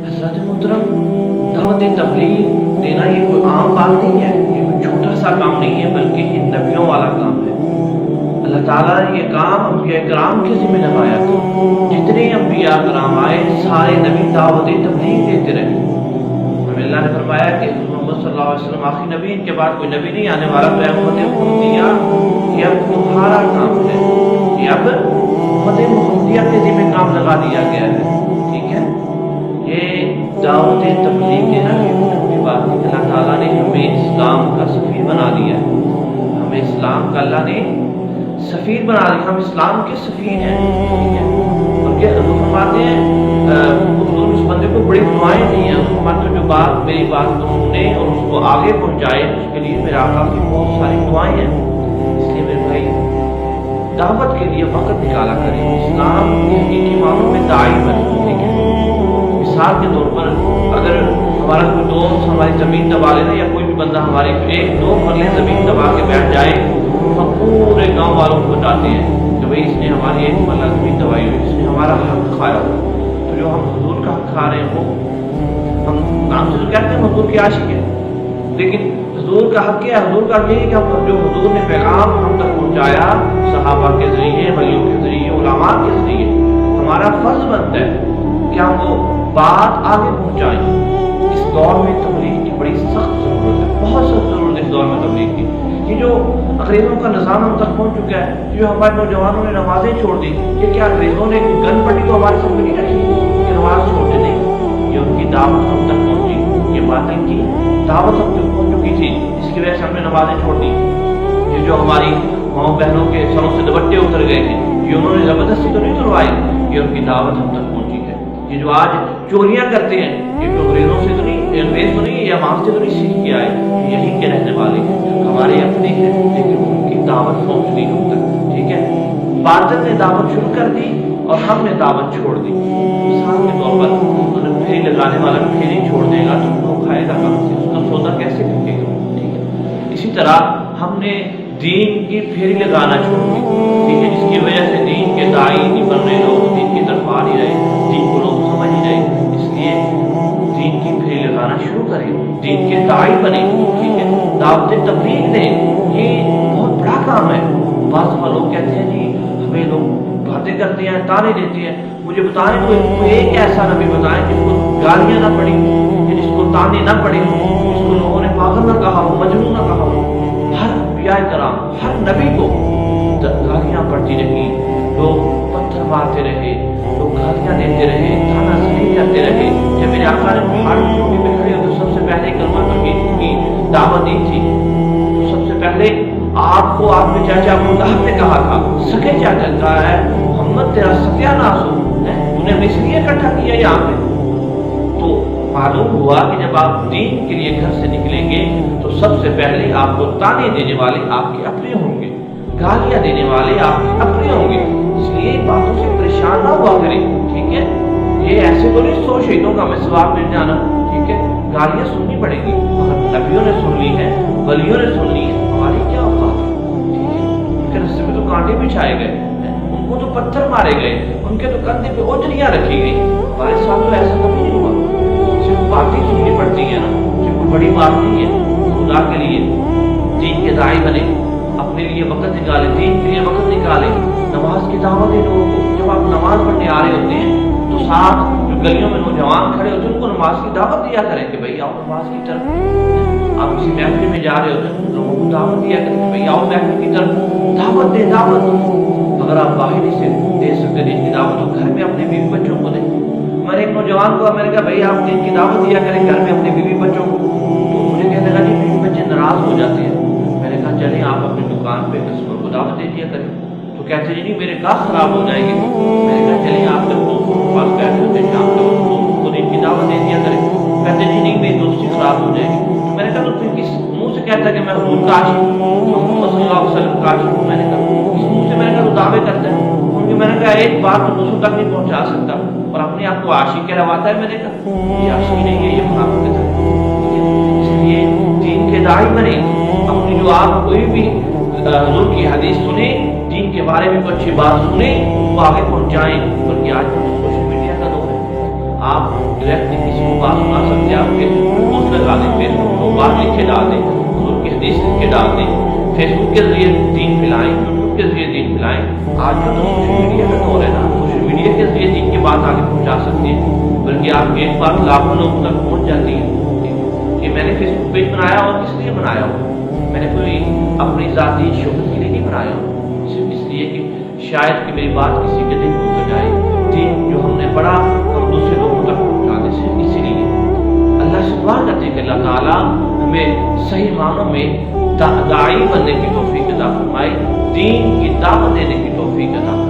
حضرت محترم، دعوت تبلیغ دینا یہ کوئی عام بات نہیں ہے، یہ کوئی چھوٹا سا کام نہیں ہے، بلکہ یہ نبیوں والا کام ہے۔ اللہ تعالیٰ نے یہ کام انبیاء کرام کے ذمہ لگایا تھا۔ جتنے انبیاء کرام آئے سارے نبی دعوت تبلیغ دیتے رہے۔ ہمیں اللہ نے فرمایا کہ محمد صلی اللہ علیہ وسلم آخری نبی، ان کے بعد کوئی نبی نہیں آنے والا، تو امت محمدیہ یہ اب تمہارا کام ہے، یہ اب امت محمدیہ کے ذمہ کام لگا دیا گیا ہے، ٹھیک ہے۔ یہ دعوت تبلیغ دینا یہ کوئی بات نہیں، اللہ تعالیٰ نے ہمیں اسلام کا سفیر بنا دیا ہے، ہمیں اسلام کا اللہ نے سفیر بنا دیا، ہم اسلام کے سفیر ہیں، ٹھیک ہے۔ ان کے حضور فرماتے ہیں اس بندے کو بڑی دعائیں دی ہیں، فرماتے ہیں جو بات میری بات کو سنے اور اس کو آگے پہنچائے اس کے لیے میرے آقا کی بہت ساری دعائیں ہیں۔ اس لیے میرے بھائی دعوت کے لیے وقت نکالا کریں، اسلام کی معنوں میں داعی بنے، ٹھیک ہے۔ مثال کے طور پر اگر ہمارا کوئی دوست ہماری زمین دبا لینا، یا کوئی بھی بندہ ہمارے ایک دو مرلے زمین دبا کے بیٹھ جائے، ہم پورے گاؤں والوں کو بتاتے ہیں کہ بھئی اس نے ہماری ایک مرلہ زمین دبائی ہوئی، اس نے ہمارا حق کھایا ہوا۔ تو جو ہم حضور کا حق کھا رہے ہیں وہ ہم نام سے تو کہتے ہیں حضور کی عاشق ہے، لیکن حضور کا حق کیا ہے؟ حضور کا حق یہ ہے کہ ہم جو حضور نے پیغام ہم تک پہنچایا صحابہ کے ذریعے، ولیوں کے ذریعے، علماء کے ذریعے، ہمارا فرض بنتا ہے کہ ہم وہ بات آگے پہنچائیں۔ اس دور میں تبلیغ کی بڑی سخت ضرورت ہے، بہت سخت ضرورت ہے اس دور میں تبلیغ کی۔ یہ جو انگریزوں کا نظام ہم تک پہنچ چکا ہے، جو ہمارے نوجوانوں نے نمازیں چھوڑ دی، یہ کیا انگریزوں نے گن پٹی تو ہمارے سامنے نہیں رکھی کہ نماز چھوڑتے نہیں؟ یہ ان کی دعوت ہم تک پہنچی، یہ باتیں کی دعوت ہم تک پہنچ چکی تھی، اس کی وجہ سے ہم نے نمازیں چھوڑ دی۔ یہ جو ہماری ماؤں بہنوں کے سروں سے دوپٹے اتر گئے تھے، یہ انہوں نے زبردستی تو نہیں اتروائی، یہ ان کی دعوت ہم تک پہنچی ہے۔ یہ جو آج چوریاں کرتے ہیں، یہ انگریزوں سے تو نہیں، انگریز تو نہیں، یا وہاں سے تو نہیں سیکھ کے آئے، یہی کے رہنے والے ہمارے اپنے ہیں، لیکن ان کی دعوت پہنچ ہم تک، ٹھیک ہے۔ باطل نے دعوت شروع کر دی اور ہم نے دعوت چھوڑ دی۔ مثال کے طور پر پھیری لگانے والا پھیری چھوڑ دے گا تو وہ کھائے گا کہاں سے؟ اس کا سودا کیسے بکے گا؟ ٹھیک ہے۔ اسی طرح ہم نے دین کی پھیری لگانا چھوڑ دی، ٹھیک ہے، جس کی وجہ سے دین کے داعی نہیں بن رہے، لوگ دین کی طرف آ نہیں رہے، دین کو لوگ سمجھ نہیں رہے۔ اس لیے دین کی پھیری لگانا شروع کریں، دین کے داعی بنے، ٹھیک ہے۔ دعوت تبلیغ دیں، یہ بہت بڑا کام ہے۔ بعض لوگ کہتے ہیں جی ہمیں لوگ باتیں کرتے ہیں، تانے دیتے ہیں، مجھے بتائیں کوئی ایک ایسا نبی بتائیں جس کو گالیاں نہ پڑی، جس کو تانے نہ پڑے، جس کو لوگوں نے پاگل نہ کہا ہو، مجنون نہ کہا ہو۔ ہر انبیاء کرام، ہر نبی کو گالیاں پڑتی رہی، لوگ پتھر مارتے رہے، لوگ گالیاں دیتے رہے، تانا زنی کرتے رہے۔ جب میرے آقا نے پہاڑ کی چوٹی پہ کھڑے ہو تو سب سے پہلے کلمہ توحید کی دعوت دی تھی، تو سب سے پہلے آپ کو آپ کے چاچا ابو لہب نے کہا تھا، سکے چاچا کہا ہے محمد تیرا ستیہ ناس ہو، تو نے اس لیے اکٹھا کیا یہاں پہ۔ تو معلوم ہوا کہ جب آپ دین کے لیے گھر سے نکلیں گے تو سب سے پہلے آپ کو تانے دینے والے آپ کے اپنے ہوں گے، گالیاں دینے والے آپ کے اپنے ہوں گے۔ اس لیے باتوں سے پریشان نہ ہوا کریں، ٹھیک ہے۔ یہ ایسے تو نہیں سو شہیدوں کا میں ثواب مل جانا، ٹھیک ہے۔ گالیاں سننی پڑے گی، اگر نبیوں نے سن لی ہے، ولیوں نے سن لی ہے، ہماری کیا اوقات ہے، ٹھیک ہے۔ ان کے رستے میں تو کانٹے بچھائے گئے، ان کو تو پتھر مارے گئے، ان کے تو کندھے پہ اوجریاں رکھی گئی۔ ہمارے ساتھ تو ایسا کبھی نہیں ہوا۔ صرف باتیں سننی پڑتی ہیں نا، صرف کوئی بڑی بات نہیں ہے۔ خدا کے لیے دین کے داعی بنے، اپنے لیے وقت نکالیں، دین کے لیے وقت نکالیں، نماز کی دعوت دیں لوگوں کو۔ جب آپ نماز پڑھنے آ رہے ہوتے ہیں تو ساتھ جو گلیوں میں نوجوان کھڑے ہوتے ہیں ان کو نماز کی دعوت دیا کریں کہ بھائی آؤ نماز کی طرف۔ آپ کسی محفل میں جا رہے ہوتے ہیں لوگوں کو دعوت دیا کریں کہ بھائی آؤ محفل کی طرف، دعوت دیں، دعوت۔ اگر آپ باہر سے دے سکتے دین کی دعوت تو گھر میں اپنے بیوی بچوں کو دیں۔ میں نے ایک نوجوان کو میں نے کہا بھائی آپ دین کی دعوت دیا کریں گھر میں اپنے بیوی بچوں کو، تو مجھے کہنے لگا جی بیوی بچے ناراض ہو جاتے ہیں۔ میں نے کہا چلیں آپ اپنی دکان پہ کسٹمر کو دعوت دے دیا کریں، تو کہتے ہیں جی میرے کاش خراب ہو جائیں گے۔ میں نے کہا چلیں آپ جب دوستوں کے پاس بیٹھے ہوتے ہیں شام کو دوستوں کو دین کی دعوت دے دیا کریں۔ کہتے جی نہیں میری دوستی خراب ہو جائے گی۔ تو میں نے کہا تو پھر کس منہ سے کہتا ہے کہ میں حضور کا عاشق ہوں، محمد صلی اللہ علیہ وسلم کا عاشق ہوں؟ میں نے کہا اس منہ سے میں نے کہا تو دعوے کرتا ہے، کیونکہ میں نے کہا ایک بات تو دوسروں تک نہیں پہنچا سکتا اور اپنے آپ کو عاشق کہلواتا ہے۔ میں نے کہا یہ عاشقی نہیں ہے، یہ منافقت ہے۔ اس لیے دین کے داعی بنے، اپنی جو آپ کوئی بھی حضور کی حدیث سنیں، دین کے بارے میں کوئی اچھی بات سنیں، وہ آگے پہنچائیں۔ بلکہ آج سوشل میڈیا کا دور ہے، آپ ڈائریکٹلی کسی کو بات سنا سکتے ہیں، آپ فیس بک پہ پوسٹ لگا دیں، فیس بک پہ بات لکھ کے ڈال دیں، حضور کی حدیث لکھ کے ڈال دیں، فیس بک کے ذریعے دین پھیلائیں، یوٹیوب کے ذریعے دین پھیلائیں۔ آج جو تو سوشل میڈیا کا دور ہے نا، سوشل میڈیا کے ذریعے دین کی بات آگے پہنچا سکتے ہیں، بلکہ آپ کی ایک بات لاکھوں لوگوں تک پہنچ جاتی ہے کہ میں نے فیس بک پیج بنایا اور کس لیے بنایا ہو، میں نے کوئی اپنی ذاتی شہرت کے لیے نہیں بنایا ہو، صرف اس لیے کہ شاید کہ میری بات کسی کے دل کو سجائے، دین جو ہم نے پڑھا ہم دوسرے لوگوں تک پہنچا دیں، صرف اسی لیے۔ اللہ سے دعا کرتے ہیں کہ اللہ تعالیٰ ہمیں صحیح معنوں میں داعی بننے کی توفیق عطا فرمائے، دین کی دعوت دینے کی توفیق عطا فرمائے۔